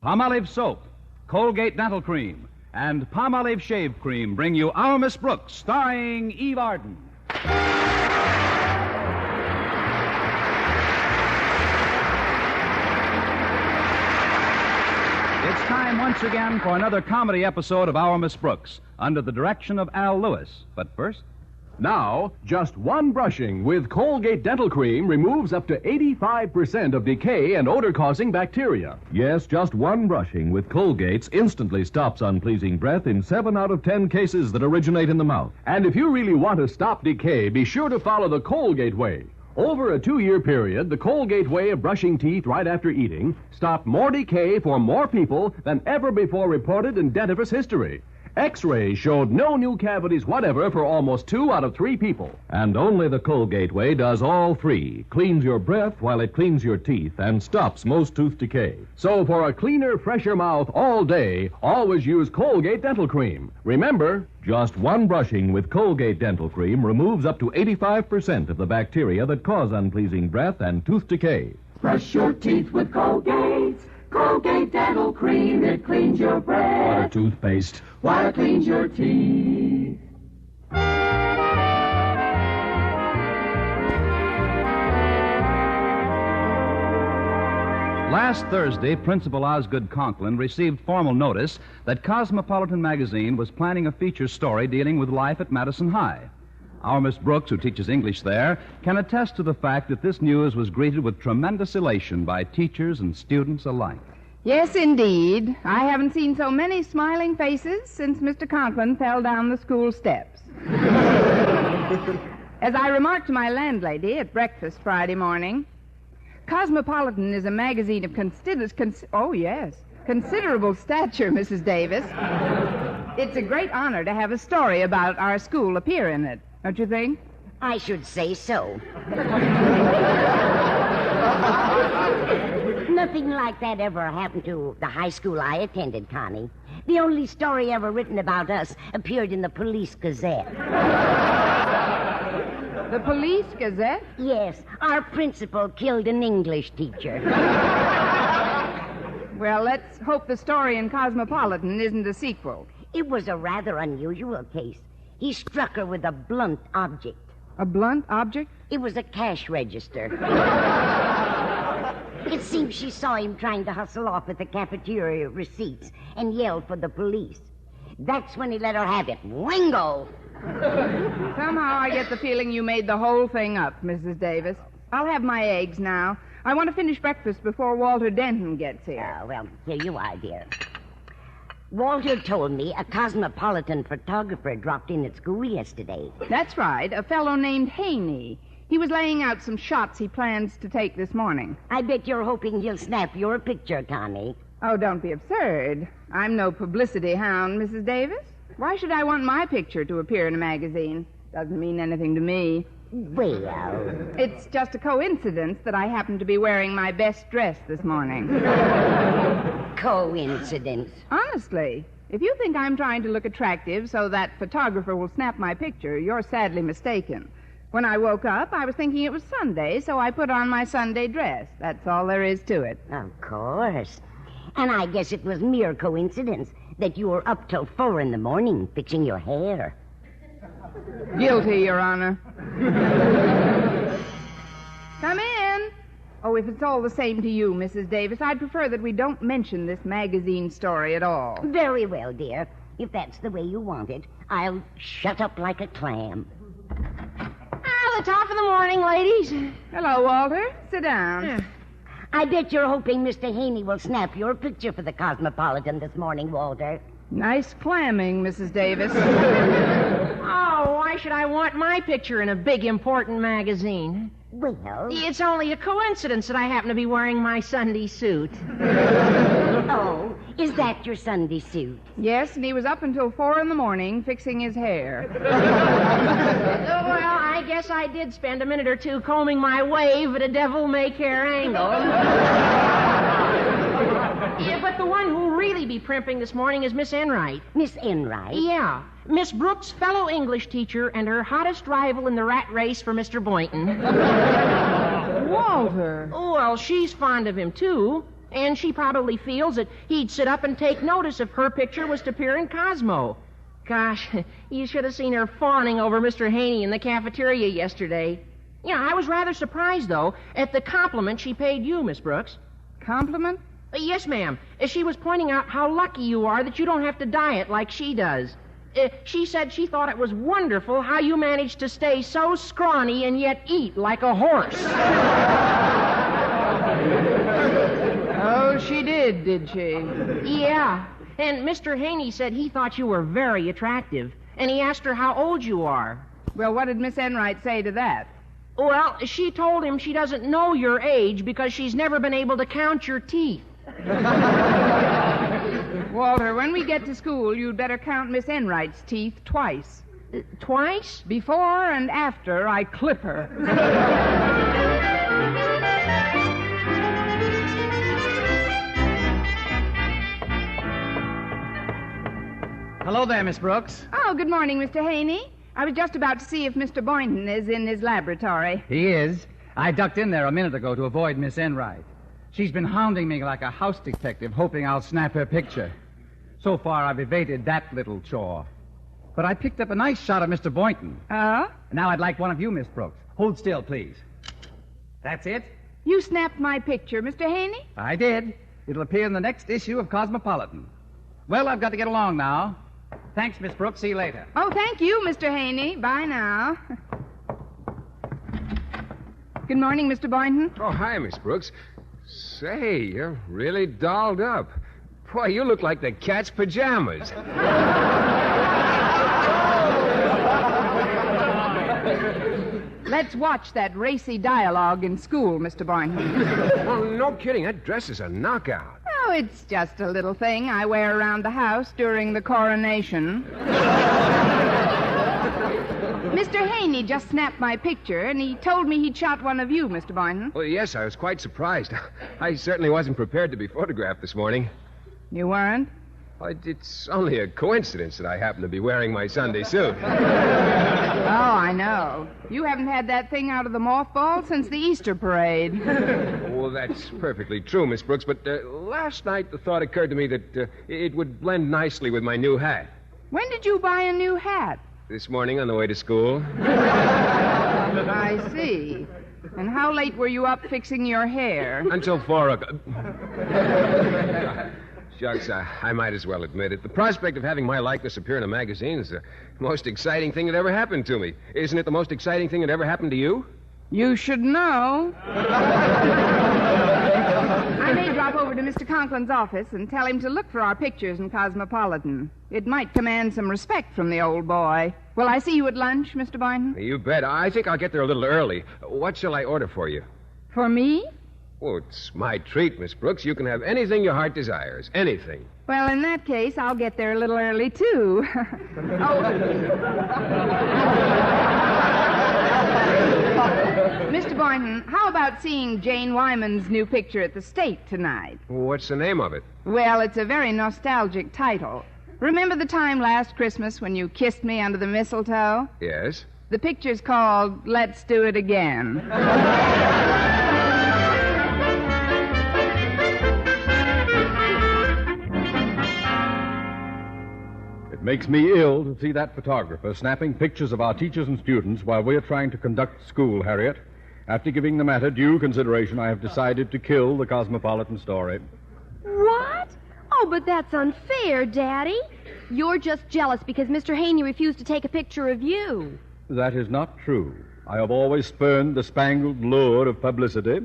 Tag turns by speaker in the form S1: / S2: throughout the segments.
S1: Palmolive Soap, Colgate Dental Cream, and Palmolive Shave Cream bring you Our Miss Brooks, starring Eve Arden. It's time once again for another comedy episode of Our Miss Brooks, under the direction of Al Lewis. But first...
S2: Now, just one brushing with Colgate Dental Cream removes up to 85% of decay and odor-causing bacteria.
S3: Yes, just one brushing with Colgate's instantly stops unpleasing breath in 7 out of 10 cases that originate in the mouth.
S2: And if you really want to stop decay, be sure to follow the Colgate way. Over a 2-year period, the Colgate way of brushing teeth right after eating stopped more decay for more people than ever before reported in dentifrice history. X-rays showed no new cavities whatever for almost 2 out of 3 people.
S3: And only the Colgate way does all 3. Cleans your breath while it cleans your teeth and stops most tooth decay.
S2: So for a cleaner, fresher mouth all day, always use Colgate Dental Cream. Remember,
S3: just one brushing with Colgate Dental Cream removes up to 85% of the bacteria that cause unpleasing breath and tooth decay.
S4: Brush your teeth with Colgate. Colgate Dental Cream, it cleans your breath.
S3: Or toothpaste.
S4: While it cleans your teeth.
S1: Last Thursday, Principal Osgood Conklin received formal notice that Cosmopolitan Magazine was planning a feature story dealing with life at Madison High. Our Miss Brooks, who teaches English there, can attest to the fact that this news was greeted with tremendous elation by teachers and students alike.
S5: Yes, indeed. I haven't seen so many smiling faces since Mr. Conklin fell down the school steps. As I remarked to my landlady at breakfast Friday morning, Cosmopolitan is a magazine of considerable stature, Mrs. Davis. It's a great honor to have a story about our school appear in it, don't you think?
S6: I should say so. Nothing like that ever happened to the high school I attended, Connie. The only story ever written about us appeared in the Police Gazette.
S5: The Police Gazette?
S6: Yes, our principal killed an English teacher.
S5: Well, let's hope the story in Cosmopolitan isn't a sequel.
S6: It was a rather unusual case. He struck her with a blunt object.
S5: A blunt object?
S6: It was a cash register. It seems she saw him trying to hustle off with the cafeteria receipts and yelled for the police. That's when he let her have it. Wingo!
S5: Somehow I get the feeling you made the whole thing up, Mrs. Davis. I'll have my eggs now. I want to finish breakfast before Walter Denton gets here.
S6: Well, here you are, dear. Walter told me a Cosmopolitan photographer dropped in at school yesterday.
S5: That's right, a fellow named Haney. He was laying out some shots he plans to take this morning.
S6: I bet you're hoping he'll snap your picture, Connie.
S5: Oh, don't be absurd. I'm no publicity hound, Mrs. Davis. Why should I want my picture to appear in a magazine? Doesn't mean anything to me.
S6: Well...
S5: It's just a coincidence that I happen to be wearing my best dress this morning.
S6: Coincidence.
S5: Honestly, if you think I'm trying to look attractive so that photographer will snap my picture, you're sadly mistaken. When I woke up, I was thinking it was Sunday, so I put on my Sunday dress. That's all there is to it.
S6: Of course. And I guess it was mere coincidence that you were up till 4 in the morning fixing your hair.
S5: Guilty, Your Honor. Come in. Oh, if it's all the same to you, Mrs. Davis, I'd prefer that we don't mention this magazine story at all.
S6: Very well, dear. If that's the way you want it, I'll shut up like a clam.
S7: The top of the morning, ladies.
S5: Hello, Walter. Sit down.
S6: I bet you're hoping Mr. Haney will snap your picture for the Cosmopolitan this morning, Walter.
S5: Nice clamming, Mrs. Davis.
S7: Oh, why should I want my picture in a big, important magazine?
S6: Well...
S7: It's only a coincidence that I happen to be wearing my Sunday suit.
S6: Oh, is that your Sunday suit?
S5: Yes, and he was up until 4 in the morning fixing his hair.
S7: Well, I guess I did spend a minute or two combing my wave at a devil-may-care angle. Yeah, but the one who'll really be primping this morning is Miss Enright.
S6: Miss Enright?
S7: Yeah. Miss Brooks' fellow English teacher and her hottest rival in the rat race for Mr. Boynton.
S5: Walter.
S7: Oh, well, she's fond of him, too. And she probably feels that he'd sit up and take notice if her picture was to appear in Cosmo. Gosh, you should have seen her fawning over Mr. Haney in the cafeteria yesterday. Yeah, I was rather surprised, though, at the compliment she paid you, Miss Brooks.
S5: Compliment?
S7: Yes, ma'am. She was pointing out how lucky you are that you don't have to diet like she does. She said she thought it was wonderful how you managed to stay so scrawny and yet eat like a horse.
S5: Oh, she did she?
S7: Yeah. And Mr. Haney said he thought you were very attractive. And he asked her how old you are.
S5: Well, what did Miss Enright say to that?
S7: Well, she told him she doesn't know your age because she's never been able to count your teeth.
S5: Walter, when we get to school, you'd better count Miss Enright's teeth twice.
S7: Twice?
S5: Before and after I clip her.
S8: Hello there, Miss Brooks.
S5: Oh, good morning, Mr. Haney. I was just about to see if Mr. Boynton is in his laboratory.
S8: He is. I ducked in there a minute ago to avoid Miss Enright. She's been hounding me like a house detective, hoping I'll snap her picture. So far, I've evaded that little chore. But I picked up a nice shot of Mr. Boynton.
S5: Oh?
S8: Now I'd like one of you, Miss Brooks. Hold still, please. That's it?
S5: You snapped my picture, Mr. Haney?
S8: I did. It'll appear in the next issue of Cosmopolitan. Well, I've got to get along now. Thanks, Miss Brooks. See you later.
S5: Oh, thank you, Mr. Haney. Bye now. Good morning, Mr. Boynton.
S9: Oh, hi, Miss Brooks. Say, you're really dolled up. Boy, you look like the cat's pajamas.
S5: Let's watch that racy dialogue in school, Mr. Boynton.
S9: Well, no kidding. That dress is a knockout.
S5: Oh, it's just a little thing I wear around the house during the coronation. Mr. Haney just snapped my picture, and he told me he'd shot one of you, Mr. Boynton.
S9: Well, yes, I was quite surprised. I certainly wasn't prepared to be photographed this morning.
S5: You weren't?
S9: It's only a coincidence that I happen to be wearing my Sunday suit.
S5: Oh, I know. You haven't had that thing out of the mothball since the Easter parade.
S9: Well, that's perfectly true, Miss Brooks, but last night the thought occurred to me that it would blend nicely with my new hat.
S5: When did you buy a new hat?
S9: This morning on the way to school.
S5: I see. And how late were you up fixing your hair?
S9: Until 4 o'clock. Shucks, I might as well admit it. The prospect of having my likeness appear in a magazine is the most exciting thing that ever happened to me. Isn't it the most exciting thing that ever happened to you?
S5: You should know. I may drop over to Mr. Conklin's office and tell him to look for our pictures in Cosmopolitan. It might command some respect from the old boy. Will I see you at lunch, Mr. Boynton?
S9: You bet. I think I'll get there a little early. What shall I order for you?
S5: For me?
S9: Oh, it's my treat, Miss Brooks. You can have anything your heart desires. Anything.
S5: Well, in that case, I'll get there a little early, too. Mr. Boynton, how about seeing Jane Wyman's new picture at the State tonight?
S9: What's the name of it?
S5: Well, it's a very nostalgic title. Remember the time last Christmas when you kissed me under the mistletoe?
S9: Yes.
S5: The picture's called Let's Do It Again.
S3: It makes me ill to see that photographer snapping pictures of our teachers and students while we're trying to conduct school, Harriet. After giving the matter due consideration, I have decided to kill the Cosmopolitan story.
S10: What? Oh, but that's unfair, Daddy. You're just jealous because Mr. Haney refused to take a picture of you.
S3: That is not true. I have always spurned the spangled lure of publicity.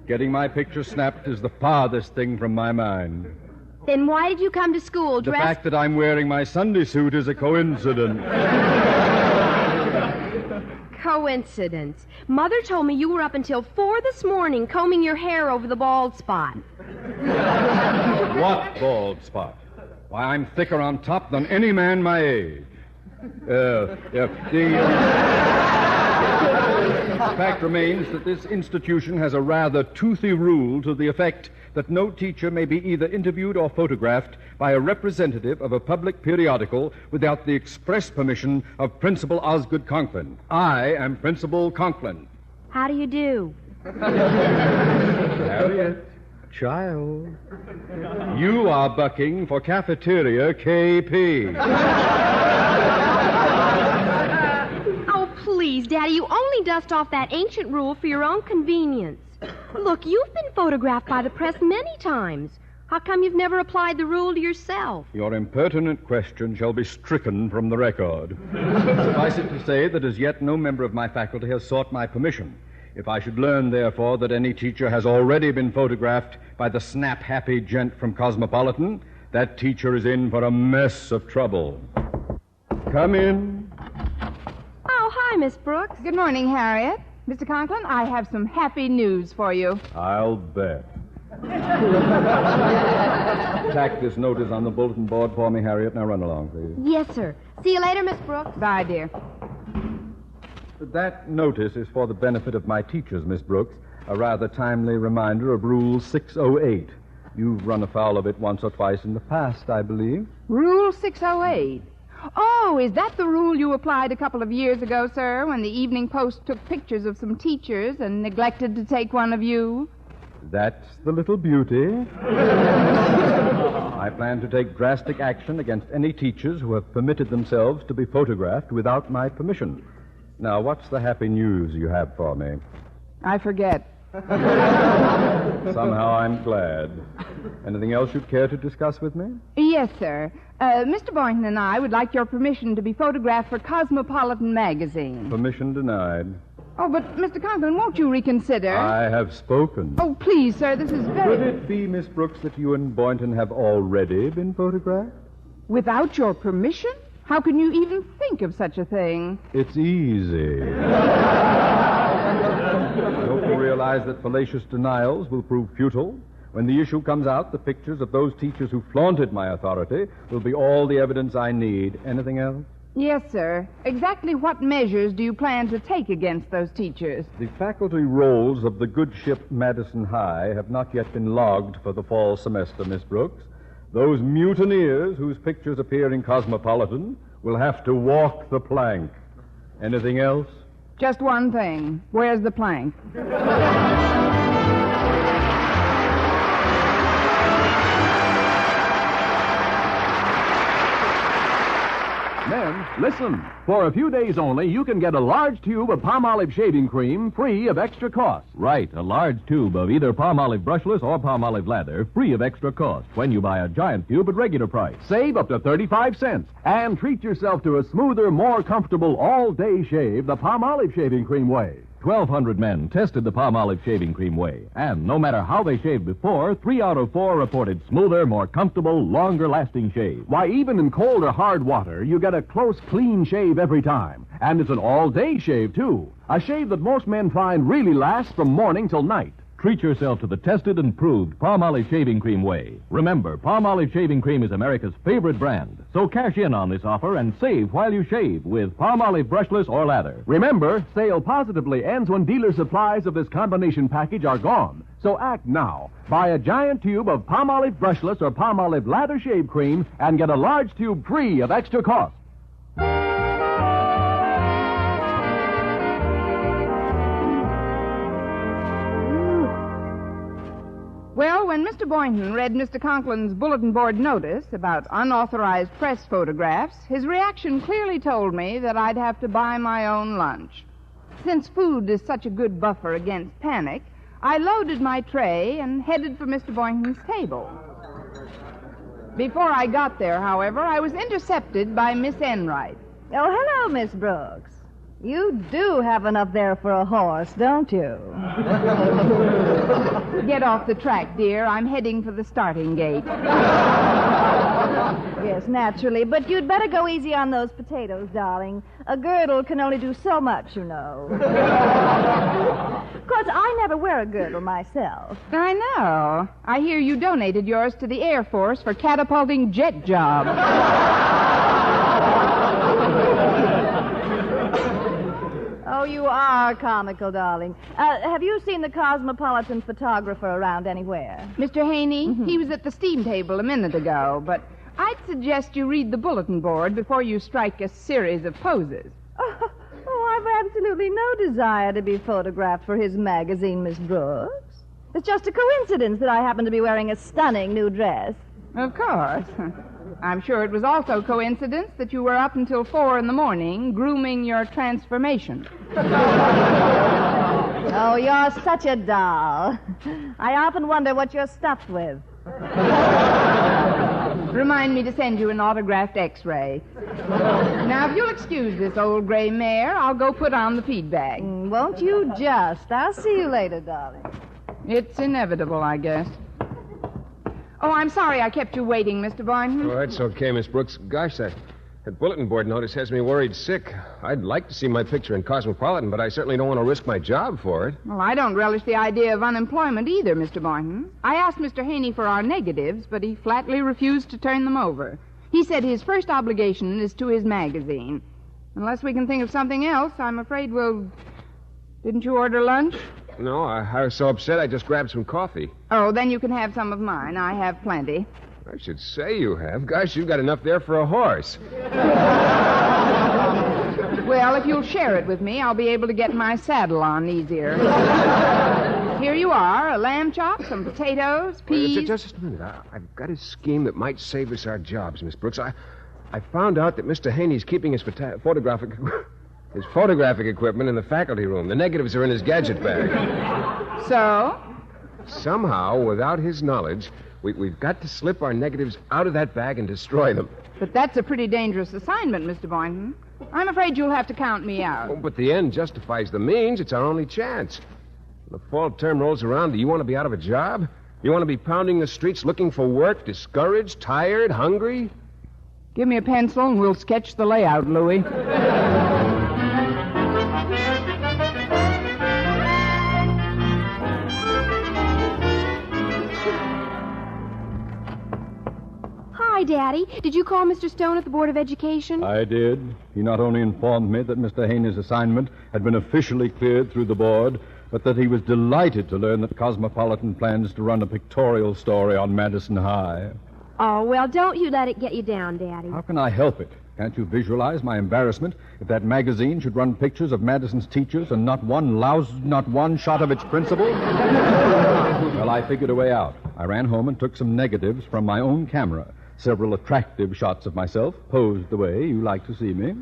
S3: Getting my picture snapped is the farthest thing from my mind.
S10: Then why did you come to school
S3: The
S10: dressed...
S3: fact that I'm wearing my Sunday suit is a coincidence.
S10: Coincidence. Mother told me you were up until 4 this morning combing your hair over the bald spot.
S3: What bald spot? Why, I'm thicker on top than any man my age. The fact remains that this institution has a rather toothy rule to the effect that no teacher may be either interviewed or photographed by a representative of a public periodical without the express permission of Principal Osgood Conklin. I am Principal Conklin.
S10: How do you do?
S3: Harriet, child. You are bucking for cafeteria KP.
S10: Oh, please, Daddy, you only dust off that ancient rule for your own convenience. Look, you've been photographed by the press many times. How come you've never applied the rule to yourself?
S3: Your impertinent question shall be stricken from the record. Suffice it to say that as yet no member of my faculty has sought my permission. If I should learn, therefore, that any teacher has already been photographed by the snap-happy gent from Cosmopolitan, that teacher is in for a mess of trouble. Come in.
S10: Oh, hi, Miss Brooks.
S5: Good morning, Harriet. Mr. Conklin, I have some happy news for you.
S3: I'll bet. Tack this notice on the bulletin board for me, Harriet. Now run along, please.
S10: Yes, sir. See you later, Miss Brooks.
S5: Bye, dear.
S3: That notice is for the benefit of my teachers, Miss Brooks. A rather timely reminder of Rule 608. You've run afoul of it once or twice in the past, I believe.
S5: Rule 608. Oh, is that the rule you applied a couple of years ago, sir, when the Evening Post took pictures of some teachers and neglected to take one of you?
S3: That's the little beauty. I plan to take drastic action against any teachers who have permitted themselves to be photographed without my permission. Now, what's the happy news you have for me?
S5: I forget.
S3: Somehow I'm glad. Anything else you'd care to discuss with me?
S5: Yes, sir. Mr. Boynton and I would like your permission to be photographed for Cosmopolitan Magazine.
S3: Permission denied.
S5: Oh, but, Mr. Conklin, won't you reconsider?
S3: I have spoken.
S5: Oh, please, sir, this is very...
S3: Could it be, Miss Brooks, that you and Boynton have already been photographed?
S5: Without your permission? How can you even think of such a thing?
S3: It's easy. Don't you realize that fallacious denials will prove futile? When the issue comes out, the pictures of those teachers who flaunted my authority will be all the evidence I need. Anything else?
S5: Yes, sir. Exactly what measures do you plan to take against those teachers?
S3: The faculty rolls of the good ship Madison High have not yet been logged for the fall semester, Miss Brooks. Those mutineers whose pictures appear in Cosmopolitan will have to walk the plank. Anything else?
S5: Just one thing. Where's the plank?
S2: Men, listen. For a few days only, you can get a large tube of Palmolive shaving cream free of extra cost.
S11: Right, a large tube of either Palmolive brushless or Palmolive lather, free of extra cost, when you buy a giant tube at regular price.
S2: Save up to 35 cents and treat yourself to a smoother, more comfortable all-day shave the Palmolive shaving cream way.
S11: 1,200 men tested the Palmolive shaving cream way, and no matter how they shaved before, 3 out of 4 reported smoother, more comfortable, longer-lasting shave.
S2: Why, even in cold or hard water, you get a close, clean shave every time. And it's an all-day shave, too. A shave that most men find really lasts from morning till night.
S11: Treat yourself to the tested and proved Palmolive shaving cream way. Remember, Palmolive shaving cream is America's favorite brand. So cash in on this offer and save while you shave with Palmolive brushless or lather.
S2: Remember, sale positively ends when dealer supplies of this combination package are gone. So act now. Buy a giant tube of Palmolive brushless or Palmolive lather shave cream and get a large tube free of extra cost.
S5: Well, when Mr. Boynton read Mr. Conklin's bulletin board notice about unauthorized press photographs, his reaction clearly told me that I'd have to buy my own lunch. Since food is such a good buffer against panic, I loaded my tray and headed for Mr. Boynton's table. Before I got there, however, I was intercepted by Miss Enright.
S12: Oh, hello, Miss Brooks. You do have enough there for a horse, don't you?
S5: Get off the track, dear. I'm heading for the starting gate.
S12: Yes, naturally. But you'd better go easy on those potatoes, darling. A girdle can only do so much, you know. Of course, I never wear a girdle myself.
S5: I know. I hear you donated yours to the Air Force for catapulting jet jobs.
S12: Oh, you are comical, darling. Have you seen the Cosmopolitan photographer around anywhere?
S5: Mr. Haney, He was at the steam table a minute ago, but I'd suggest you read the bulletin board before you strike a series of poses.
S12: Oh, I've absolutely no desire to be photographed for his magazine, Miss Brooks. It's just a coincidence that I happen to be wearing a stunning new dress.
S5: Of course. I'm sure it was also coincidence that you were up until 4 a.m. grooming your transformation.
S12: Oh, you're such a doll. I often wonder what you're stuffed with.
S5: Remind me to send you an autographed X-ray. Now, if you'll excuse this old gray mare, I'll go put on the feed bag.
S12: Won't you just? I'll see you later, darling.
S5: It's inevitable, I guess. Oh, I'm sorry I kept you waiting, Mr. Boynton.
S9: Oh, that's okay, Miss Brooks. Gosh, that bulletin board notice has me worried sick. I'd like to see my picture in Cosmopolitan, but I certainly don't want to risk my job for it.
S5: Well, I don't relish the idea of unemployment either, Mr. Boynton. I asked Mr. Haney for our negatives, but he flatly refused to turn them over. He said his first obligation is to his magazine. Unless we can think of something else, I'm afraid we'll... Didn't you order lunch?
S9: No, I was so upset I just grabbed some coffee.
S5: Oh, then you can have some of mine. I have plenty.
S9: I should say you have. Gosh, you've got enough there for a horse.
S5: Well, if you'll share it with me, I'll be able to get my saddle on easier. Here you are, a lamb chop, some potatoes, peas...
S9: Just a minute. I've got a scheme that might save us our jobs, Miss Brooks. I found out that Mr. Haney's keeping his photographic equipment in the faculty room. The negatives are in his gadget bag.
S5: So?
S9: Somehow, without his knowledge, we've got to slip our negatives out of that bag and destroy them.
S5: But that's a pretty dangerous assignment, Mr. Boynton. I'm afraid you'll have to count me out.
S9: Oh, but the end justifies the means. It's our only chance. When the fall term rolls around, do you want to be out of a job? You want to be pounding the streets looking for work, discouraged, tired, hungry?
S5: Give me a pencil and we'll sketch the layout, Louie.
S10: Hi, Daddy. Did you call Mr. Stone at the Board of Education?
S3: I did. He not only informed me that Mr. Haney's assignment had been officially cleared through the board, but that he was delighted to learn that Cosmopolitan plans to run a pictorial story on Madison High.
S10: Oh, well, don't you let it get you down, Daddy.
S3: How can I help it? Can't you visualize my embarrassment if that magazine should run pictures of Madison's teachers and not one shot of its principal? Well, I figured a way out. I ran home and took some negatives from my own camera. Several attractive shots of myself, posed the way you like to see me.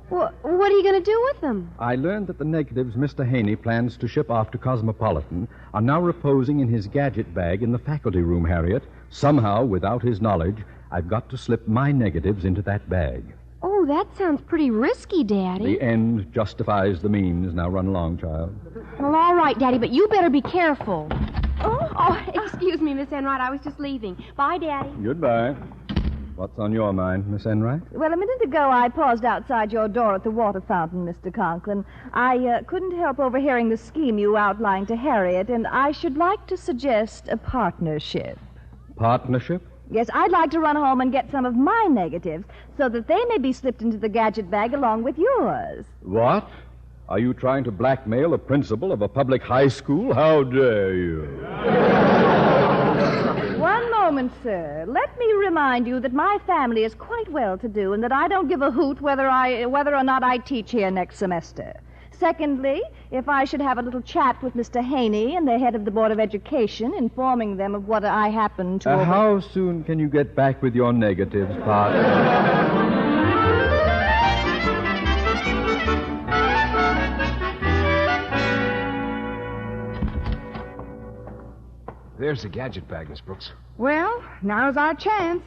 S10: What are you going to do with them?
S3: I learned that the negatives Mr. Haney plans to ship off to Cosmopolitan are now reposing in his gadget bag in the faculty room, Harriet. Somehow, without his knowledge, I've got to slip my negatives into that bag.
S10: Oh, that sounds pretty risky, Daddy.
S3: The end justifies the means. Now run along, child.
S10: Well, all right, Daddy, but you better be careful. Oh, excuse me, Miss Enright. I was just leaving. Bye, Daddy.
S3: Goodbye. What's on your mind, Miss Enright?
S12: Well, a minute ago I paused outside your door at the water fountain, Mr. Conklin. I couldn't help overhearing the scheme you outlined to Harriet, and I should like to suggest a partnership.
S3: Partnership?
S12: Yes, I'd like to run home and get some of my negatives so that they may be slipped into the gadget bag along with yours.
S3: What? Are you trying to blackmail a principal of a public high school? How dare you?
S12: One moment, sir. Let me remind you that my family is quite well-to-do and that I don't give a hoot whether or not I teach here next semester. Secondly, if I should have a little chat with Mr. Haney and the head of the Board of Education, informing them of what I happen to...
S3: How soon can you get back with your negatives, partner?
S9: There's the gadget bag, Miss Brooks.
S5: Well, now's our chance.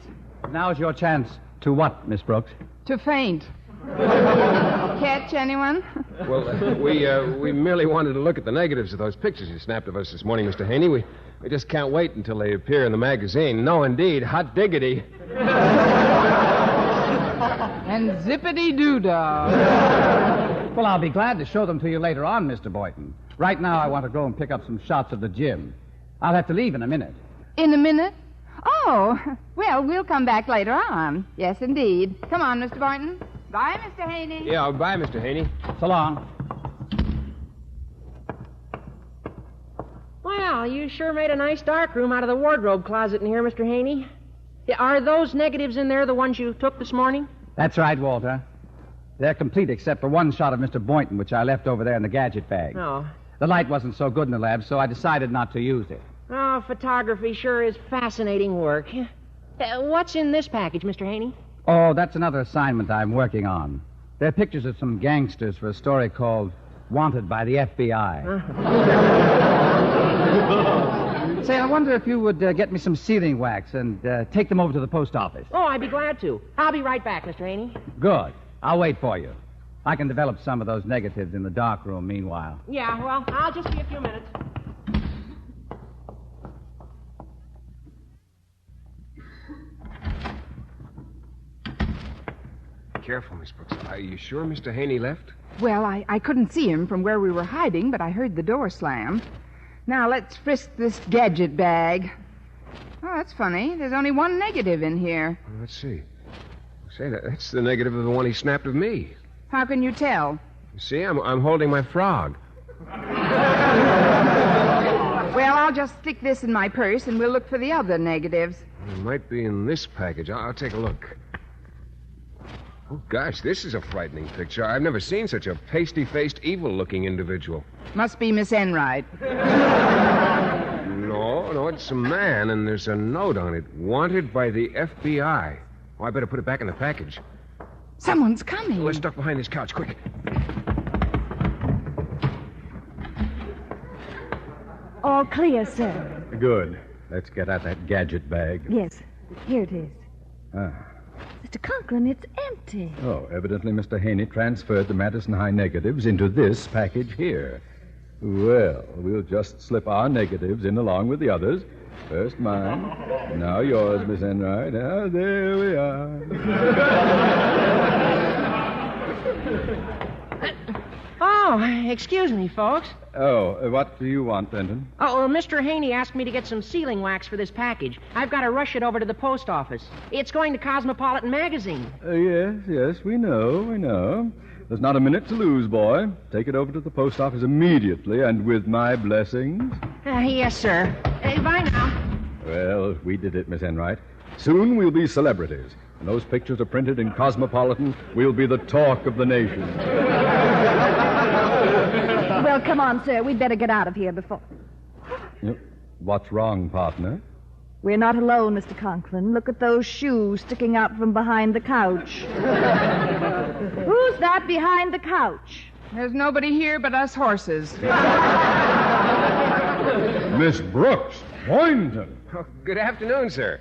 S8: Now's your chance. To what, Miss Brooks?
S5: To faint. Catch anyone?
S9: Well, we merely wanted to look at the negatives of those pictures you snapped of us this morning, Mr. Haney. We just can't wait until they appear in the magazine. No, indeed. Hot diggity.
S5: And zippity-doo-dah.
S8: Well, I'll be glad to show them to you later on, Mr. Boynton. Right now, I want to go and pick up some shots of the gym. I'll have to leave in a minute.
S5: In a minute? Oh, well, we'll come back later on. Yes, indeed. Come on, Mr. Boynton. Bye, Mr. Haney.
S9: Yeah, bye, Mr. Haney.
S8: So long.
S7: Well, you sure made a nice dark room out of the wardrobe closet in here, Mr. Haney. Are those negatives in there the ones you took this morning?
S8: That's right, Walter. They're complete except for one shot of Mr. Boynton, which I left over there in the gadget bag.
S7: Oh.
S8: The light wasn't so good in the lab, so I decided not to use it.
S7: Oh, photography sure is fascinating work. What's in this package, Mr. Haney?
S8: Oh, that's another assignment I'm working on. They're pictures of some gangsters for a story called Wanted by the FBI. Say, I wonder if you would get me some sealing wax and take them over to the post office.
S7: Oh, I'd be glad to. I'll be right back, Mr. Haney.
S8: Good. I'll wait for you. I can develop some of those negatives in the dark room meanwhile.
S7: Yeah, well, I'll just be a few minutes.
S9: Careful, Miss Brooks. Are you sure Mr. Haney left?
S5: Well, I couldn't see him from where we were hiding, but I heard the door slam. Now, let's frisk this gadget bag. Oh, that's funny. There's only one negative in here.
S9: Let's see. Say, that's the negative of the one he snapped of me.
S5: How can you tell?
S9: See, I'm holding my frog.
S5: Well, I'll just stick this in my purse, and we'll look for the other negatives.
S9: It might be in this package. I'll take a look. Oh, gosh, this is a frightening picture. I've never seen such a pasty-faced, evil-looking individual.
S5: Must be Miss Enright.
S9: No, it's a man, and there's a note on it. Wanted by the FBI. Oh, I better put it back in the package.
S5: Someone's coming.
S9: Let's duck behind this couch, quick.
S12: All clear, sir.
S3: Good. Let's get at that gadget bag.
S12: Yes, here it is.
S3: Ah.
S12: Mr. Conklin, it's empty.
S3: Oh, evidently Mr. Haney transferred the Madison High negatives into this package here. Well, we'll just slip our negatives in along with the others. First mine, now yours, Miss Enright. Ah, there we are.
S7: Oh, excuse me, folks.
S3: Oh, what do you want, Denton?
S7: Oh, Mr. Haney asked me to get some sealing wax for this package. I've got to rush it over to the post office. It's going to Cosmopolitan Magazine.
S3: Yes, we know. There's not a minute to lose, boy. Take it over to the post office immediately and with my blessings.
S7: Yes, sir. Bye now.
S3: Well, we did it, Miss Enright. Soon we'll be celebrities. When those pictures are printed in Cosmopolitan, we'll be the talk of the nation.
S12: Well, come on, sir. We'd better get out of here before...
S3: What's wrong, partner?
S12: We're not alone, Mr. Conklin. Look at those shoes sticking out from behind the couch. Who's that behind the couch?
S5: There's nobody here but us horses.
S3: Miss Brooks, Boynton.
S9: Oh, good afternoon, sir.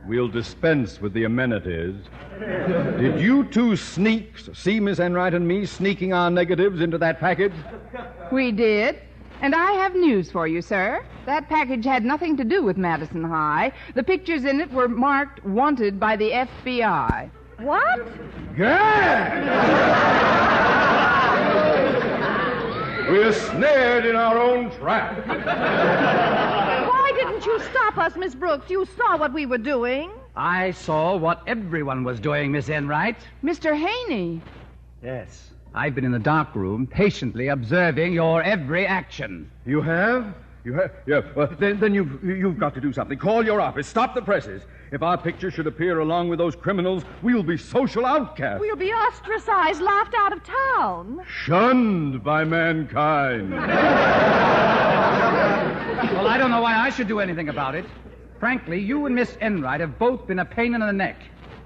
S3: We'll dispense with the amenities. Did you two sneaks see Miss Enright and me sneaking our negatives into that package?
S5: We did. And I have news for you, sir. That package had nothing to do with Madison High. The pictures in it were marked wanted by the FBI.
S12: What?
S3: Gad! We're snared in our own trap.
S12: Why didn't you stop us, Miss Brooks? You saw what we were doing.
S8: I saw what everyone was doing, Miss Enright.
S5: Mr. Haney.
S8: Yes. I've been in the dark room patiently observing your every action.
S3: You have? You have? Yeah. Well, then you've got to do something. Call your office. Stop the presses. If our picture should appear along with those criminals, we'll be social outcasts.
S12: We'll be ostracized, laughed out of town.
S3: Shunned by mankind.
S8: Well, I don't know why I should do anything about it. Frankly, you and Miss Enright have both been a pain in the neck.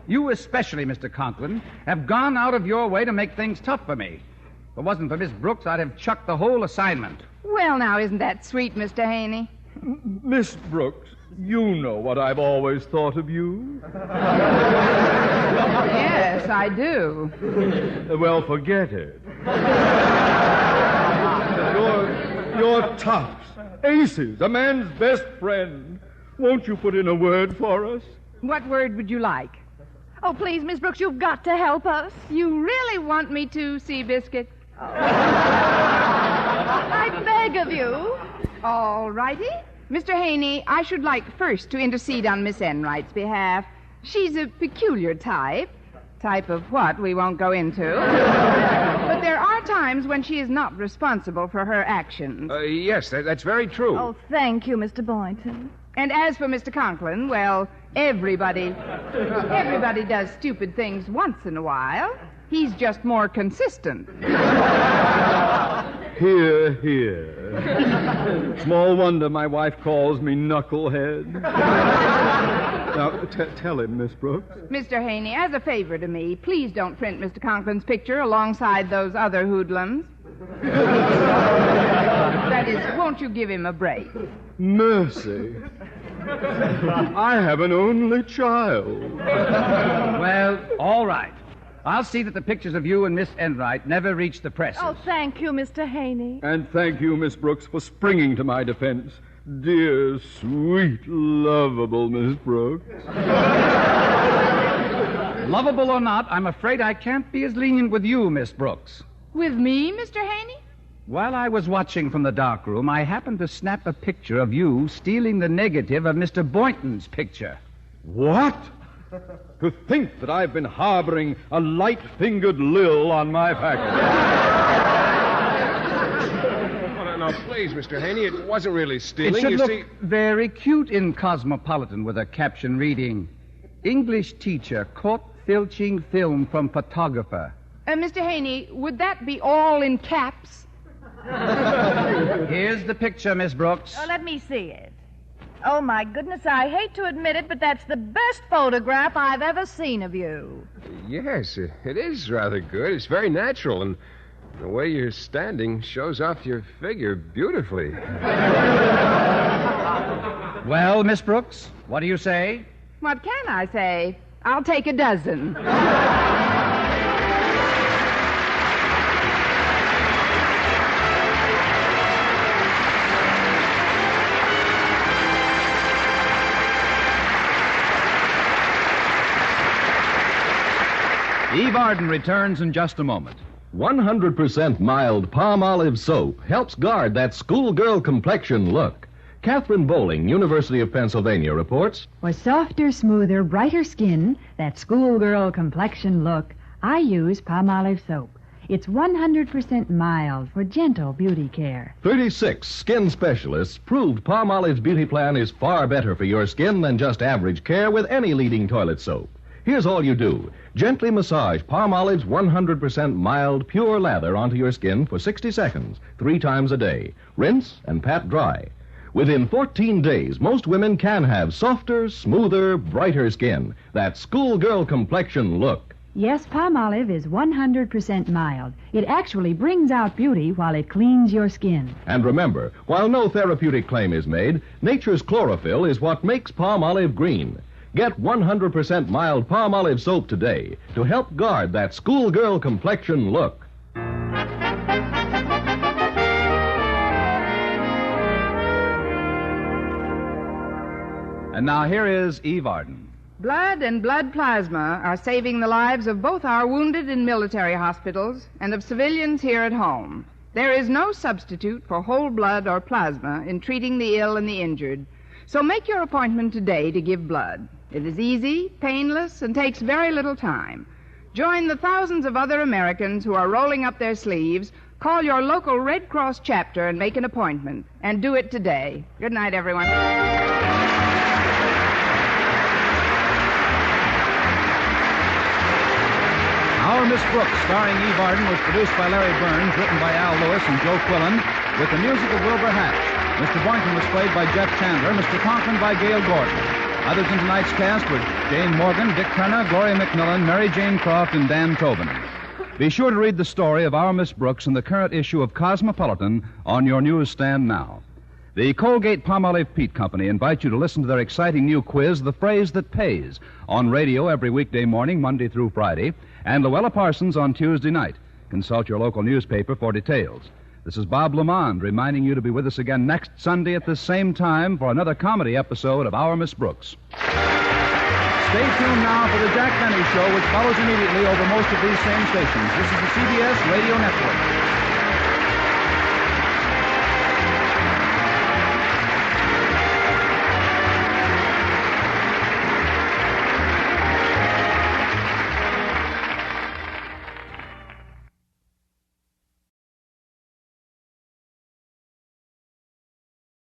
S8: You especially, Mr. Conklin, have gone out of your way to make things tough for me. If it wasn't for Miss Brooks, I'd have chucked the whole assignment.
S5: Well, now, isn't that sweet, Mr. Haney?
S3: Miss Brooks, you know what I've always thought of you.
S5: Yes, I do.
S3: Well, forget it. You're toughs, aces, a man's best friend. Won't you put in a word for us?
S5: What word would you like?
S12: Oh, please, Miss Brooks, you've got to help us.
S5: You really want me to, Seabiscuit?
S12: I beg of you.
S5: All righty. Mr. Haney, I should like first to intercede on Miss Enright's behalf. She's a peculiar type. Type of what we won't go into. But there are times when she is not responsible for her actions.
S9: Yes, that's very true.
S12: Oh, thank you, Mr. Boynton.
S5: And as for Mr. Conklin, well, everybody does stupid things once in a while. He's just more consistent.
S3: Hear, hear. Small wonder my wife calls me knucklehead. Now, tell him, Miss Brooks.
S5: Mr. Haney, as a favor to me, please don't print Mr. Conklin's picture alongside those other hoodlums. That is, won't you give him a break?
S3: Mercy. I have an only child.
S8: Well, all right. I'll see that the pictures of you and Miss Enright never reach the press.
S12: Oh, thank you, Mr. Haney.
S3: And thank you, Miss Brooks, for springing to my defense. Dear, sweet, lovable Miss Brooks.
S8: Lovable or not, I'm afraid I can't be as lenient with you, Miss Brooks.
S5: With me, Mr. Haney?
S8: While I was watching from the darkroom, I happened to snap a picture of you stealing the negative of Mr. Boynton's picture.
S3: What? To think that I've been harboring a light-fingered Lil on my faculty.
S9: No, please, Mr. Haney, it wasn't really stealing.
S8: It should
S9: you
S8: look
S9: see.
S8: very cute in Cosmopolitan with a caption reading, English teacher caught filching film from photographer.
S5: Mr. Haney, would that be all in caps?
S8: Here's the picture, Miss Brooks.
S12: Oh, let me see it. Oh, my goodness, I hate to admit it, but that's the best photograph I've ever seen of you.
S9: Yes, it is rather good. It's very natural, and the way you're standing shows off your figure beautifully.
S8: Well, Miss Brooks, what do you say?
S5: What can I say? I'll take a dozen.
S1: Eve Arden returns in just a moment.
S11: 100% mild palm olive soap helps guard that schoolgirl complexion look. Catherine Bowling, University of Pennsylvania, reports,
S13: For softer, smoother, brighter skin, that schoolgirl complexion look, I use palm olive soap. It's 100% mild for gentle beauty care.
S11: 36 skin specialists proved palm olive's beauty plan is far better for your skin than just average care with any leading toilet soap. Here's all you do. Gently massage palm olive's 100% mild, pure lather onto your skin for 60 seconds, 3 times a day. Rinse and pat dry. Within 14 days, most women can have softer, smoother, brighter skin. That schoolgirl complexion look.
S13: Yes, palm olive is 100% mild. It actually brings out beauty while it cleans your skin.
S11: And remember, while no therapeutic claim is made, nature's chlorophyll is what makes palm olive green. Get 100% mild palm olive soap today to help guard that schoolgirl complexion look.
S1: And now here is Eve Arden.
S5: Blood and blood plasma are saving the lives of both our wounded in military hospitals and of civilians here at home. There is no substitute for whole blood or plasma in treating the ill and the injured. So make your appointment today to give blood. It is easy, painless, and takes very little time. Join the thousands of other Americans who are rolling up their sleeves. Call your local Red Cross chapter and make an appointment. And do it today. Good night, everyone.
S1: Our Miss Brooks, starring Eve Arden, was produced by Larry Burns, written by Al Lewis and Joe Quillen, with the music of Wilbur Hatch. Mr. Boynton was played by Jeff Chandler, Mr. Conklin by Gail Gordon. Others in tonight's cast were Jane Morgan, Dick Turner, Gloria McMillan, Mary Jane Croft, and Dan Tobin. Be sure to read the story of our Miss Brooks in the current issue of Cosmopolitan on your newsstand now. The Colgate-Palmolive Peat Company invites you to listen to their exciting new quiz, The Phrase That Pays, on radio every weekday morning, Monday through Friday, and Luella Parsons on Tuesday night. Consult your local newspaper for details. This is Bob Lamond reminding you to be with us again next Sunday at this same time for another comedy episode of Our Miss Brooks. Stay tuned now for the Jack Benny Show, which follows immediately over most of these same stations. This is the CBS Radio Network.